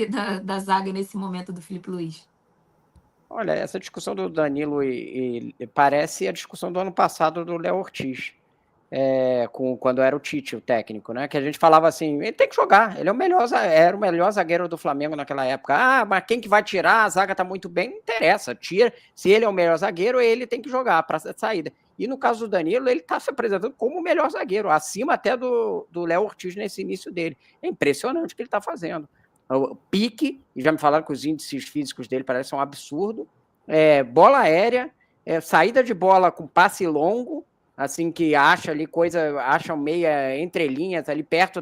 da zaga nesse momento do Filipe Luís? Olha, essa discussão do Danilo parece a discussão do ano passado do Léo Ortiz, quando era o Tite, o técnico, né? Que a gente falava assim, ele tem que jogar, ele era o melhor zagueiro do Flamengo naquela época. Ah, mas quem que vai tirar? A zaga tá muito bem, não interessa, tira. Se ele é o melhor zagueiro, ele tem que jogar para saída. E no caso do Danilo, ele está se apresentando como o melhor zagueiro, acima até do Léo Ortiz nesse início dele. É impressionante o que ele está fazendo. O pique, e já me falaram que os índices físicos dele parecem um absurdo. Bola aérea, saída de bola com passe longo, assim, que acha meia entrelinhas ali perto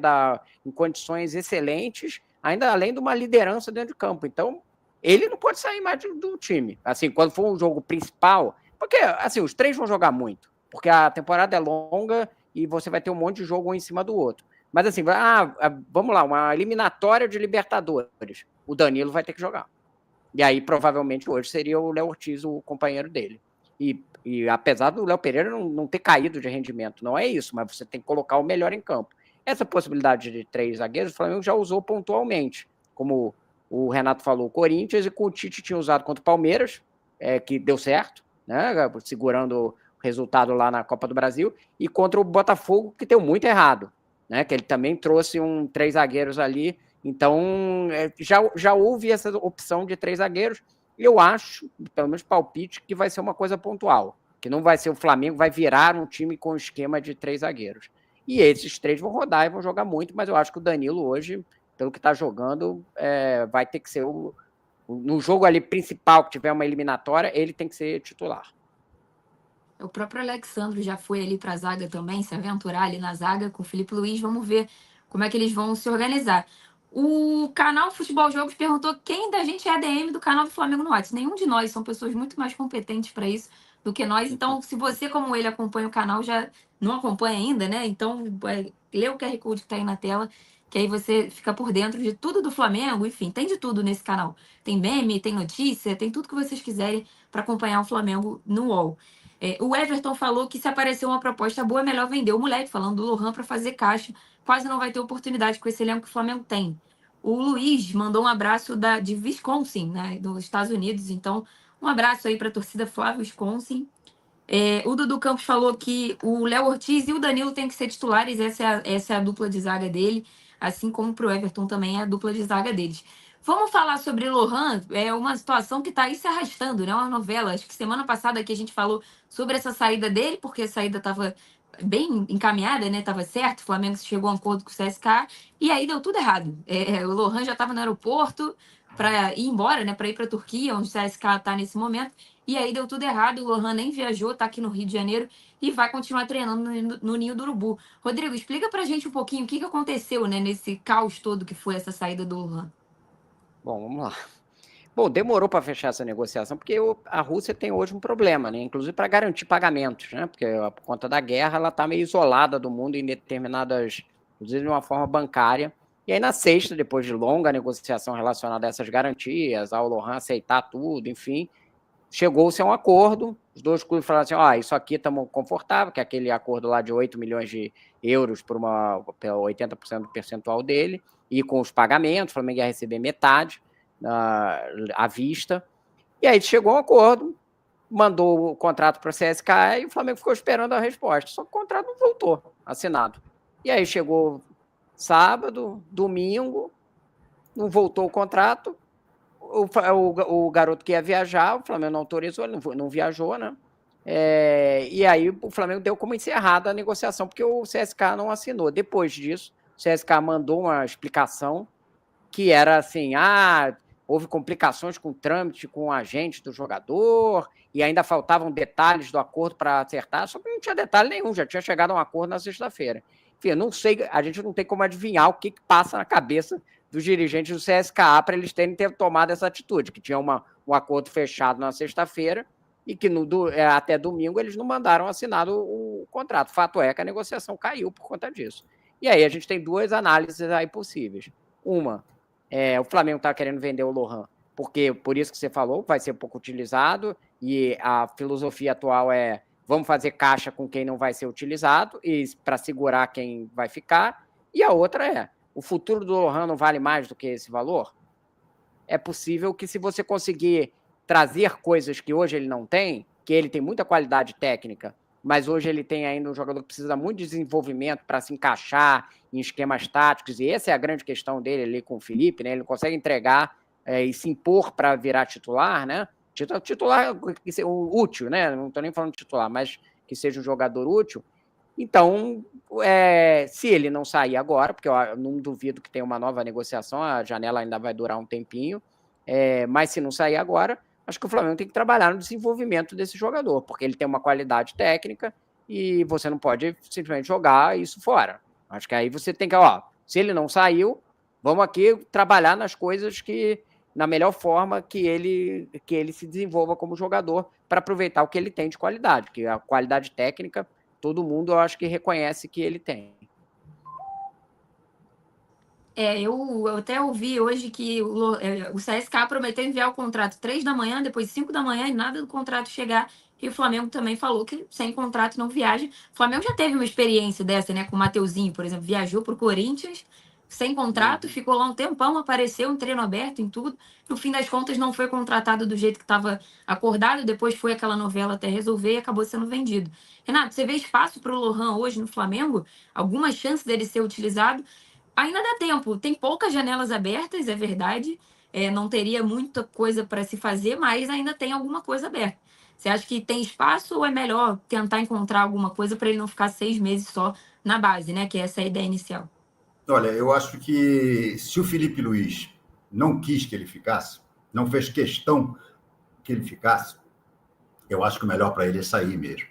em condições excelentes, ainda além de uma liderança dentro de campo. Então, ele não pode sair mais do time. Assim, quando for um jogo principal, porque assim, os três vão jogar muito, porque a temporada é longa e você vai ter um monte de jogo um em cima do outro. Mas assim, vamos lá, uma eliminatória de Libertadores. O Danilo vai ter que jogar. E aí, provavelmente, hoje seria o Léo Ortiz o companheiro dele. E apesar do Léo Pereira não ter caído de rendimento, não é isso, mas você tem que colocar o melhor em campo. Essa possibilidade de 3 zagueiros, o Flamengo já usou pontualmente, como o Renato falou, o Corinthians, e com o Tite tinha usado contra o Palmeiras, que deu certo, né, segurando o resultado lá na Copa do Brasil, e contra o Botafogo, que deu muito errado, né, que ele também trouxe 3 zagueiros ali. Então, já houve essa opção de 3 zagueiros. Eu acho, pelo menos palpite, que vai ser uma coisa pontual, que não vai ser o Flamengo, vai virar um time com esquema de 3 zagueiros. E esses 3 vão rodar e vão jogar muito, mas eu acho que o Danilo hoje, pelo que está jogando, vai ter que ser no jogo ali principal, que tiver uma eliminatória, ele tem que ser titular. O próprio Alexandre já foi ali para a zaga também, se aventurar ali na zaga com o Filipe Luís. Vamos ver como é que eles vão se organizar. O canal Futebol Jogos perguntou quem da gente é ADM do canal do Flamengo no WhatsApp. Nenhum de nós, são pessoas muito mais competentes para isso do que nós. Então, se você, como ele, acompanha o canal, já não acompanha ainda, né? Então, lê o QR Code que está aí na tela, que aí você fica por dentro de tudo do Flamengo. Enfim, tem de tudo nesse canal. Tem meme, tem notícia, tem tudo que vocês quiserem para acompanhar o Flamengo no UOL. O Everton falou que se aparecer uma proposta boa, é melhor vender o moleque, falando do Lohan para fazer caixa. Quase não vai ter oportunidade com esse elenco que o Flamengo tem. O Luiz mandou um abraço de Wisconsin, né, dos Estados Unidos. Então, um abraço aí para a torcida Flávio Wisconsin. O Dudu Campos falou que o Léo Ortiz e o Danilo têm que ser titulares. Essa é a dupla de zaga dele, assim como para o Everton também é a dupla de zaga deles. Vamos falar sobre Lohan, é uma situação que está aí se arrastando, né? Uma novela. Acho que semana passada aqui a gente falou sobre essa saída dele, porque a saída estava bem encaminhada, né? Estava certo, o Flamengo chegou a um acordo com o CSK, e aí deu tudo errado. O Lohan já estava no aeroporto para ir embora, né? Para ir para a Turquia, onde o CSK está nesse momento, e aí deu tudo errado. O Lohan nem viajou, está aqui no Rio de Janeiro e vai continuar treinando no Ninho do Urubu. Rodrigo, explica para a gente um pouquinho o que aconteceu, né? Nesse caos todo que foi essa saída do Lohan. Bom, vamos lá. Bom, demorou para fechar essa negociação, porque a Rússia tem hoje um problema, né? Inclusive para garantir pagamentos, né? Porque por conta da guerra ela está meio isolada do mundo em determinadas, inclusive de uma forma bancária. E aí na sexta, depois de longa negociação relacionada a essas garantias, ao Lohan aceitar tudo, enfim, chegou-se a um acordo. Os dois clubes falaram assim, isso aqui estamos confortável, que é aquele acordo lá de 8 milhões de euros por 80% do percentual dele, e com os pagamentos, o Flamengo ia receber metade à vista. E aí chegou a um acordo, mandou o contrato para a CSK e o Flamengo ficou esperando a resposta. Só que o contrato não voltou assinado. E aí chegou sábado, domingo, não voltou o contrato. O garoto que ia viajar, o Flamengo não autorizou, ele não viajou, né? E aí o Flamengo deu como encerrada a negociação, porque o CSK não assinou. Depois disso, o CSK mandou uma explicação que era assim, houve complicações com o trâmite com o agente do jogador, e ainda faltavam detalhes do acordo para acertar, só que não tinha detalhe nenhum, já tinha chegado a um acordo na sexta-feira. Enfim, eu não sei, a gente não tem como adivinhar o que passa na cabeça dos dirigentes do CSKA para eles terem tomado essa atitude, que tinha um acordo fechado na sexta-feira e que até domingo eles não mandaram assinar o contrato. Fato é que a negociação caiu por conta disso. E aí a gente tem 2 análises aí possíveis. Uma, o Flamengo está querendo vender o Lohan, porque, por isso que você falou, vai ser pouco utilizado, e a filosofia atual é vamos fazer caixa com quem não vai ser utilizado, e para segurar quem vai ficar. E a outra o futuro do Lohan não vale mais do que esse valor? é possível que, se você conseguir trazer coisas que hoje ele não tem, que ele tem muita qualidade técnica, mas hoje ele tem ainda um jogador que precisa muito de desenvolvimento para se encaixar em esquemas táticos, e essa é a grande questão dele ali com o Felipe, né? Ele não consegue entregar e se impor para virar titular, né? Titular que seja útil, né? Não estou nem falando titular, mas que seja um jogador útil. Então, se ele não sair agora, porque eu não duvido que tenha uma nova negociação, a janela ainda vai durar um tempinho, mas se não sair agora, acho que o Flamengo tem que trabalhar no desenvolvimento desse jogador, porque ele tem uma qualidade técnica e você não pode simplesmente jogar isso fora. Acho que aí você tem que, se ele não saiu, vamos aqui trabalhar nas coisas que, na melhor forma que ele se desenvolva como jogador, para aproveitar o que ele tem de qualidade, que a qualidade técnica, todo mundo, eu acho que reconhece que ele tem. Eu até ouvi hoje que o CSKA prometeu enviar o contrato 3 da manhã, depois 5 da manhã, e nada do contrato chegar. E o Flamengo também falou que sem contrato não viaja. O Flamengo já teve uma experiência dessa, né? Com o Mateuzinho, por exemplo, viajou para o Corinthians sem contrato, ficou lá um tempão, apareceu um treino aberto em tudo. No fim das contas, não foi contratado do jeito que estava acordado. Depois foi aquela novela até resolver e acabou sendo vendido. Renato, você vê espaço para o Lohan hoje no Flamengo? Alguma chance dele ser utilizado? Ainda dá tempo, tem poucas janelas abertas, é verdade. Não teria muita coisa para se fazer, mas ainda tem alguma coisa aberta. Você acha que tem espaço ou é melhor tentar encontrar alguma coisa para ele não ficar 6 meses só na base, né? Que essa é a ideia inicial. Olha, eu acho que se o Felipe Luiz não quis que ele ficasse, não fez questão que ele ficasse, eu acho que o melhor para ele é sair mesmo.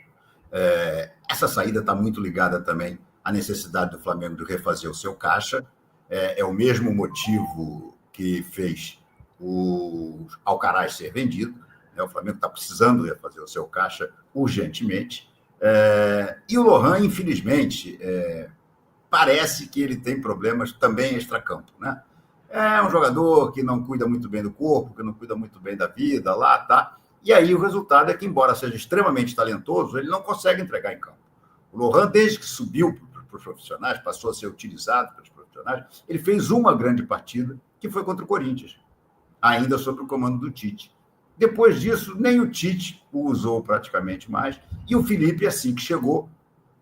Essa saída está muito ligada também à necessidade do Flamengo de refazer o seu caixa. É o mesmo motivo que fez o Alcaraz ser vendido. O Flamengo está precisando refazer o seu caixa urgentemente. E o Lohan, infelizmente, parece que ele tem problemas também extracampo, né? É um jogador que não cuida muito bem do corpo, que não cuida muito bem da vida, lá, tá? E aí o resultado é que, embora seja extremamente talentoso, ele não consegue entregar em campo. O Lohan, desde que subiu para os profissionais, passou a ser utilizado pelos profissionais, ele fez uma grande partida, que foi contra o Corinthians, ainda sob o comando do Tite. Depois disso, nem o Tite o usou praticamente mais, e o Felipe, assim que chegou,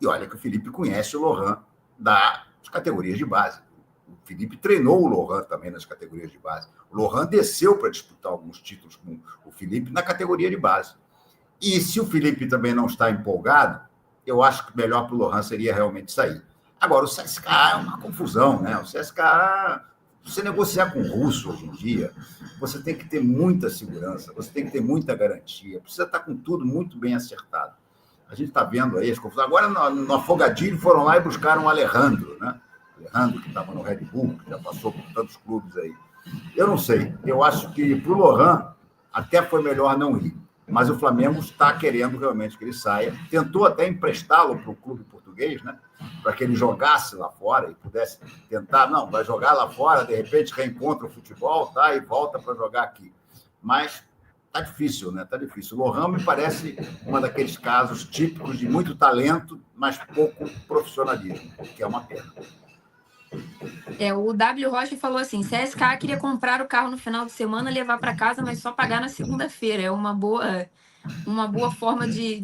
e olha que o Felipe conhece o Lohan das categorias de base. O Felipe treinou o Lohan também nas categorias de base. O Lohan desceu para disputar alguns títulos com o Felipe na categoria de base. E se o Felipe também não está empolgado, eu acho que melhor para o Lohan seria realmente sair. Agora, o CSKA é uma confusão, né? O CSKA, você negociar com o russo hoje em dia, você tem que ter muita segurança, você tem que ter muita garantia, precisa estar com tudo muito bem acertado. A gente está vendo aí as confusões. Agora, no Afogadilho, foram lá e buscaram o Alejandro, né? Alejandro, que estava no Red Bull, que já passou por tantos clubes aí. Eu não sei. Eu acho que para o Lohan até foi melhor não ir. Mas o Flamengo está querendo realmente que ele saia. Tentou até emprestá-lo para o clube português, né? Para que ele jogasse lá fora e pudesse tentar. Não, vai jogar lá fora, de repente reencontra o futebol, tá? E volta para jogar aqui. Mas tá difícil, né? Tá difícil. O Lohan me parece um daqueles casos típicos de muito talento, mas pouco profissionalismo, que é uma pena. O W. Rocha falou assim: CSKA queria comprar o carro no final de semana, levar para casa, mas só pagar na segunda-feira. É uma boa forma de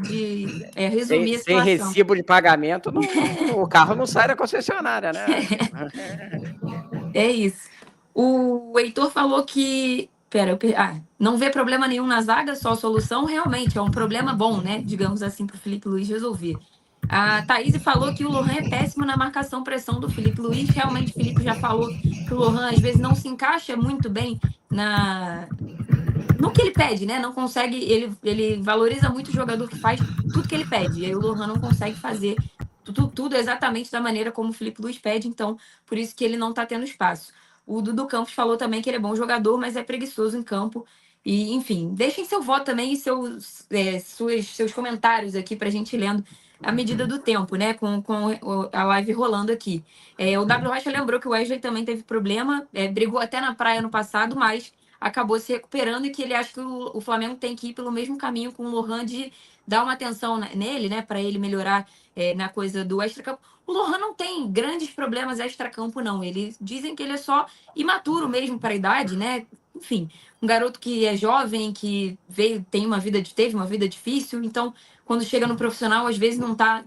resumir a Sem situação. recibo de pagamento, o carro não sai da concessionária, né? É isso. O Heitor falou que. Não vê problema nenhum na zaga, só solução. Realmente, é um problema bom, né? Digamos assim, para o Felipe Luiz resolver. A Thaís falou que o Lohan é péssimo na marcação-pressão do Felipe Luiz. Realmente, o Felipe já falou que o Lohan, às vezes, não se encaixa muito bem no que ele pede, né? Não consegue. Ele valoriza muito o jogador que faz tudo que ele pede. E aí o Lohan não consegue fazer tudo exatamente da maneira como o Felipe Luiz pede. Então, por isso que ele não está tendo espaço. O Dudu Campos falou também que ele é bom jogador, mas é preguiçoso em campo. E, enfim, deixem seu voto também e seus comentários aqui para a gente lendo à medida do tempo, né? Com a live rolando aqui. O W. Rocha lembrou que o Wesley também teve problema, brigou até na praia no passado, mas acabou se recuperando e que ele acha que o Flamengo tem que ir pelo mesmo caminho com o Lohan de dar uma atenção nele, né? Para ele melhorar na coisa do extracampo. O Lohan não tem grandes problemas extracampo, não. Eles dizem que ele é só imaturo mesmo para a idade, né? enfim, um garoto que é jovem, que teve uma vida difícil, então quando chega no profissional, às vezes não está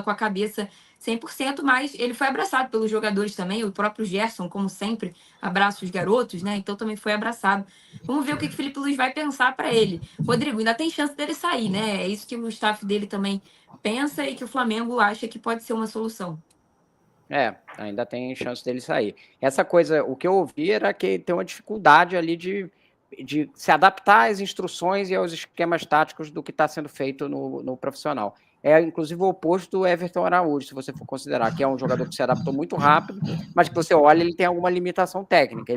com a cabeça 100%, mas ele foi abraçado pelos jogadores também, o próprio Gerson, como sempre, abraça os garotos, né? Então também foi abraçado. Vamos ver o que o Felipe Luiz vai pensar para ele. Rodrigo, ainda tem chance dele sair, né? É isso que o staff dele também pensa e que o Flamengo acha que pode ser uma solução. Ainda tem chance dele sair. Essa coisa, o que eu ouvi era que tem uma dificuldade ali de se adaptar às instruções e aos esquemas táticos do que está sendo feito no profissional. É, inclusive, o oposto do Everton Araújo, se você for considerar, que é um jogador que se adaptou muito rápido, mas que você olha, ele tem alguma limitação técnica.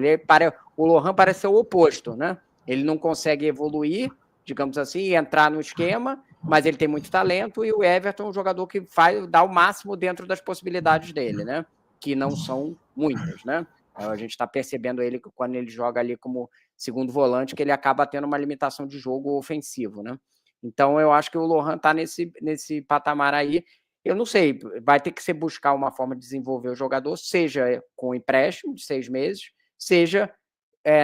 O Lohan parece ser o oposto, né? Ele não consegue evoluir, digamos assim, e entrar no esquema, mas ele tem muito talento, e o Everton é um jogador que dá o máximo dentro das possibilidades dele, né? Que não são muitas, né? A gente está percebendo ele quando ele joga ali como segundo volante, que ele acaba tendo uma limitação de jogo ofensivo, né? Então, eu acho que o Lohan está nesse patamar aí. Eu não sei, vai ter que ser buscar uma forma de desenvolver o jogador, seja com empréstimo de 6 meses, seja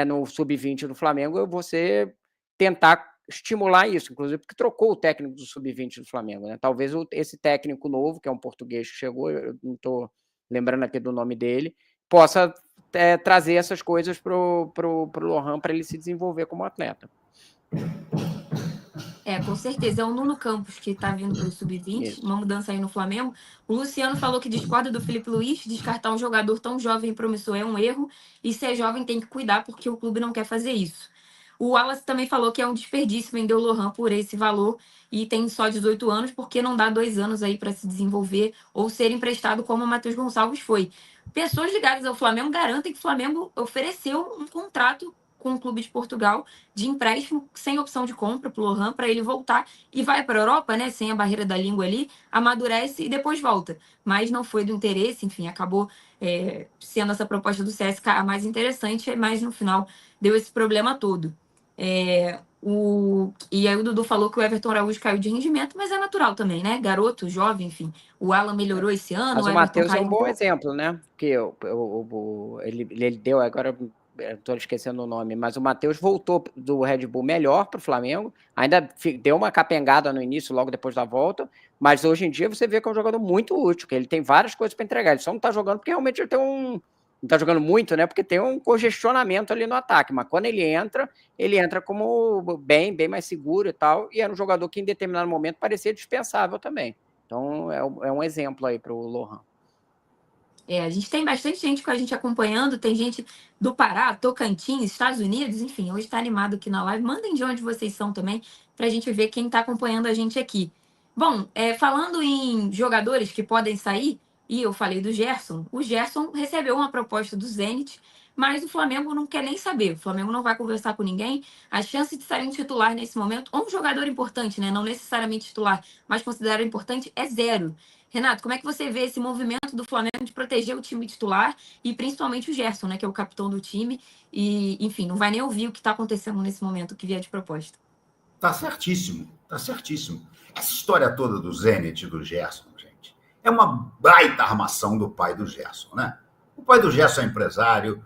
no sub-20 do Flamengo, você tentar estimular isso, inclusive porque trocou o técnico do sub-20 do Flamengo, né? Talvez esse técnico novo, que é um português que chegou, eu não estou lembrando aqui do nome dele, possa trazer essas coisas pro Lohan para ele se desenvolver como atleta. Com certeza. É o Nuno Campos que está vindo pelo sub-20, uma mudança aí no Flamengo. O Luciano falou que discorda do Felipe Luiz, descartar um jogador tão jovem e promissor é um erro, e se é jovem tem que cuidar porque o clube não quer fazer isso. O Wallace também falou que é um desperdício vender o Lohan por esse valor e tem só 18 anos, porque não dá 2 anos aí para se desenvolver ou ser emprestado como o Matheus Gonçalves foi. Pessoas ligadas ao Flamengo garantem que o Flamengo ofereceu um contrato com o clube de Portugal de empréstimo sem opção de compra para o Lohan, para ele voltar e vai para a Europa, né, sem a barreira da língua ali, amadurece e depois volta. Mas não foi do interesse, enfim, acabou sendo essa proposta do CSKA a mais interessante, mas no final deu esse problema todo. E aí o Dudu falou que o Everton Araújo caiu de rendimento, mas é natural também, né? Garoto, jovem, enfim. O Alan melhorou esse ano, mas o o Matheus é um bom pouco. exemplo, né? Porque ele deu, agora estou esquecendo o nome, mas o Matheus voltou do Red Bull melhor para o Flamengo, ainda deu uma capengada no início, logo depois da volta, mas hoje em dia você vê que é um jogador muito útil, que ele tem várias coisas para entregar, ele só não está jogando porque realmente ele tem não está jogando muito, né? Porque tem um congestionamento ali no ataque, mas quando ele entra como bem mais seguro e tal, e era um jogador que em determinado momento parecia dispensável também. Então é um exemplo aí para o Lohan. A gente tem bastante gente com a gente acompanhando, tem gente do Pará, Tocantins, Estados Unidos, enfim, hoje está animado aqui na live. Mandem de onde vocês são também, para a gente ver quem está acompanhando a gente aqui. Bom, falando em jogadores que podem sair, e eu falei do Gerson, o Gerson recebeu uma proposta do Zenit, mas o Flamengo não quer nem saber, o Flamengo não vai conversar com ninguém. A chance de sair um titular nesse momento, ou um jogador importante, né, não necessariamente titular, mas considerado importante, é 0. Renato, como é que você vê esse movimento do Flamengo de proteger o time titular e principalmente o Gerson, né, que é o capitão do time e, enfim, não vai nem ouvir o que está acontecendo nesse momento que vier de proposta? Tá certíssimo, tá certíssimo. Essa história toda do Zenit e do Gerson, gente, é uma baita armação do pai do Gerson, né? O pai do Gerson é empresário,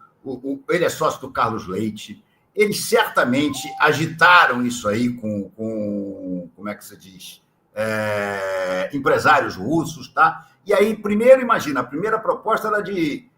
ele é sócio do Carlos Leite, eles certamente agitaram isso aí com como é que se diz? Empresários russos, tá? E aí, primeiro, imagina, a primeira proposta era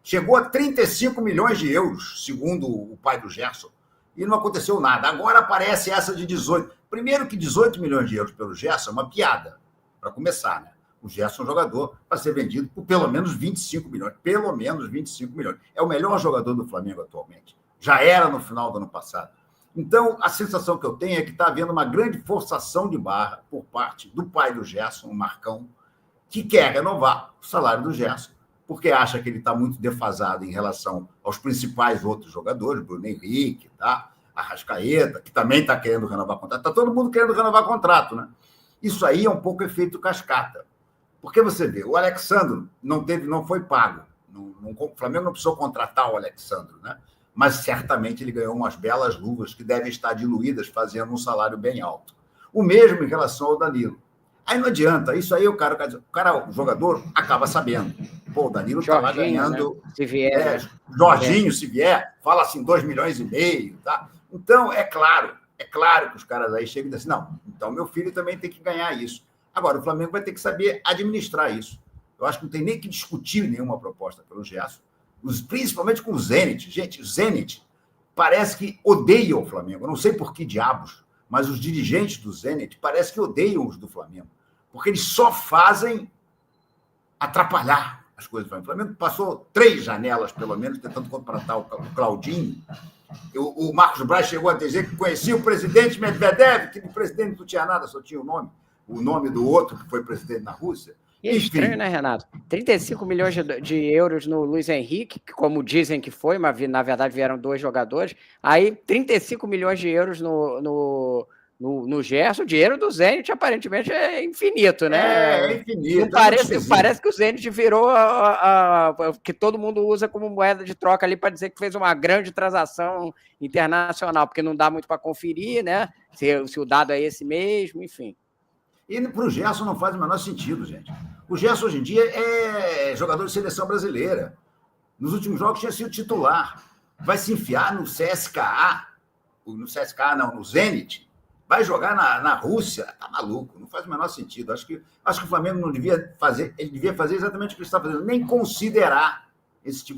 chegou a 35 milhões de euros, segundo o pai do Gerson, e não aconteceu nada. Agora aparece essa de 18. Primeiro que 18 milhões de euros pelo Gerson é uma piada, para começar, né? O Gerson é um jogador para ser vendido por pelo menos 25 milhões. Pelo menos 25 milhões. É o melhor jogador do Flamengo atualmente. Já era no final do ano passado. Então, a sensação que eu tenho é que está havendo uma grande forçação de barra por parte do pai do Gerson, o Marcão, que quer renovar o salário do Gerson, porque acha que ele está muito defasado em relação aos principais outros jogadores, Bruno Henrique, tá? Arrascaeta, que também está querendo renovar contrato. Está todo mundo querendo renovar contrato, né? Isso aí é um pouco efeito cascata. Porque você vê, o Alexandro não foi pago. O Flamengo não precisou contratar o Alexandro, né? Mas certamente ele ganhou umas belas luvas que devem estar diluídas, fazendo um salário bem alto. O mesmo em relação ao Danilo. Aí não adianta, isso aí o jogador acaba sabendo. Pô, o Danilo está lá Jorginho, ganhando. né? Se vier. Jorginho, se vier, fala assim, 2,5 milhões, tá? Então, é claro que os caras aí chegam e dizem assim, não, então meu filho também tem que ganhar isso. Agora, o Flamengo vai ter que saber administrar isso. Eu acho que não tem nem que discutir nenhuma proposta pelo Gerson, principalmente com o Zenit. Gente, o Zenit parece que odeia o Flamengo. Eu não sei por que diabos, mas os dirigentes do Zenit parece que odeiam os do Flamengo, porque eles só fazem atrapalhar as coisas do Flamengo. O Flamengo passou 3 janelas, pelo menos, tentando contratar o Claudinho. O Marcos Braz chegou a dizer que conhecia o presidente Medvedev, que o presidente não tinha nada, só tinha o nome do outro, que foi presidente na Rússia. E é estranho, né, Renato? 35 milhões de euros no Luiz Henrique, que como dizem que foi, mas na verdade vieram 2 jogadores. Aí 35 milhões de euros no Gerson. O dinheiro do Zenit aparentemente é infinito, né? É infinito. Não parece que o Zenit virou que todo mundo usa como moeda de troca ali para dizer que fez uma grande transação internacional, porque não dá muito para conferir, né? Se o dado é esse mesmo, enfim. E para o Gerson não faz o menor sentido, gente. O Gerson hoje em dia é jogador de seleção brasileira. Nos últimos jogos tinha sido titular. Vai se enfiar no CSKA, no Zenit. Vai jogar na Rússia. Tá maluco, não faz o menor sentido. Acho que o Flamengo não devia fazer, ele devia fazer exatamente o que ele está fazendo, nem considerar esse tipo